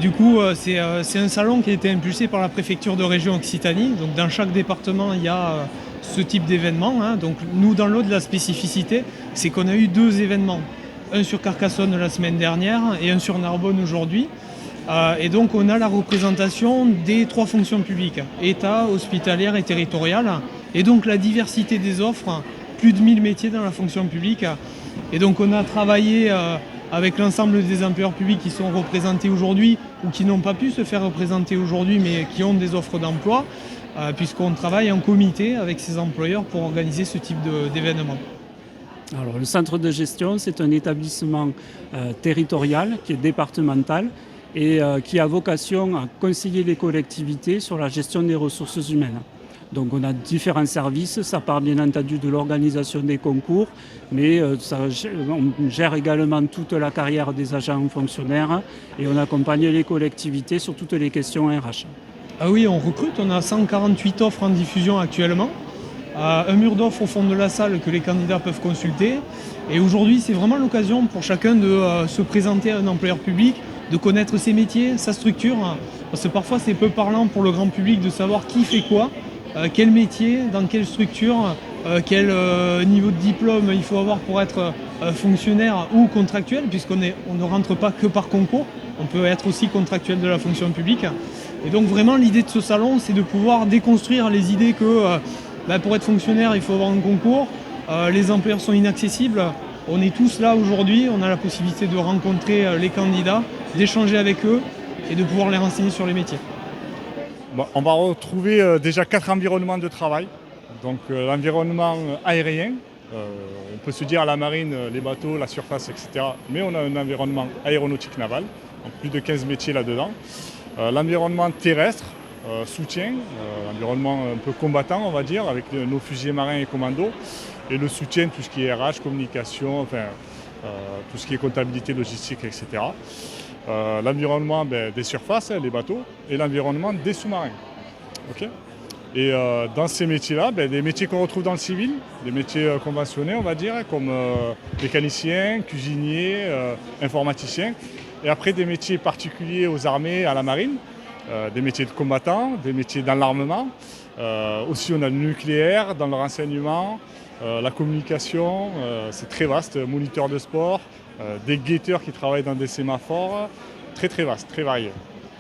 Du coup, c'est un salon qui a été impulsé par la préfecture de région Occitanie. Donc, dans chaque département, il y a ce type d'événement, hein. Donc, nous, dans l'Aude, la spécificité, c'est qu'on a eu 2 événements. Un sur Carcassonne la semaine dernière et un sur Narbonne aujourd'hui. Et donc, on a la représentation des 3 fonctions publiques, État, hospitalière et territoriale. Et donc, la diversité des offres, plus de 1000 métiers dans la fonction publique. Et donc, on a travaillé avec l'ensemble des employeurs publics qui sont représentés aujourd'hui ou qui n'ont pas pu se faire représenter aujourd'hui mais qui ont des offres d'emploi, puisqu'on travaille en comité avec ces employeurs pour organiser ce type d'événement. Alors, le centre de gestion, c'est un établissement territorial qui est départemental et qui a vocation à conseiller les collectivités sur la gestion des ressources humaines. Donc on a différents services, ça part bien entendu de l'organisation des concours, mais on gère également toute la carrière des agents fonctionnaires et on accompagne les collectivités sur toutes les questions RH. Ah oui, on recrute, on a 148 offres en diffusion actuellement. Un mur d'offres au fond de la salle que les candidats peuvent consulter. Et aujourd'hui, c'est vraiment l'occasion pour chacun de se présenter à un employeur public, de connaître ses métiers, sa structure. Parce que parfois, c'est peu parlant pour le grand public de savoir qui fait quoi, quel métier, dans quelle structure, quel niveau de diplôme il faut avoir pour être fonctionnaire ou contractuel, puisqu'on ne rentre pas que par concours, on peut être aussi contractuel de la fonction publique. Et donc vraiment, l'idée de ce salon, c'est de pouvoir déconstruire les idées que pour être fonctionnaire, il faut avoir un concours, les employeurs sont inaccessibles. On est tous là aujourd'hui, on a la possibilité de rencontrer les candidats, d'échanger avec eux et de pouvoir les renseigner sur les métiers. Bon, on va retrouver déjà 4 environnements de travail. Donc l'environnement aérien, on peut se dire à la marine, les bateaux, la surface, etc. Mais on a un environnement aéronautique naval, donc plus de 15 métiers là-dedans. L'environnement terrestre, soutien, l'environnement un peu combattant, on va dire, avec nos fusiliers marins et commandos. Et le soutien, tout ce qui est RH, communication, enfin, tout ce qui est comptabilité, logistique, etc. L'environnement des surfaces, les bateaux, et l'environnement des sous-marins. Okay, et dans ces métiers-là, des métiers qu'on retrouve dans le civil, des métiers conventionnés, on va dire, comme mécaniciens, cuisiniers, informaticiens, et après des métiers particuliers aux armées, à la marine, des métiers de combattants, des métiers dans l'armement. Aussi, on a le nucléaire, dans le renseignement, la communication, c'est très vaste, moniteurs de sport, des guetteurs qui travaillent dans des sémaphores, très très vaste, très varié.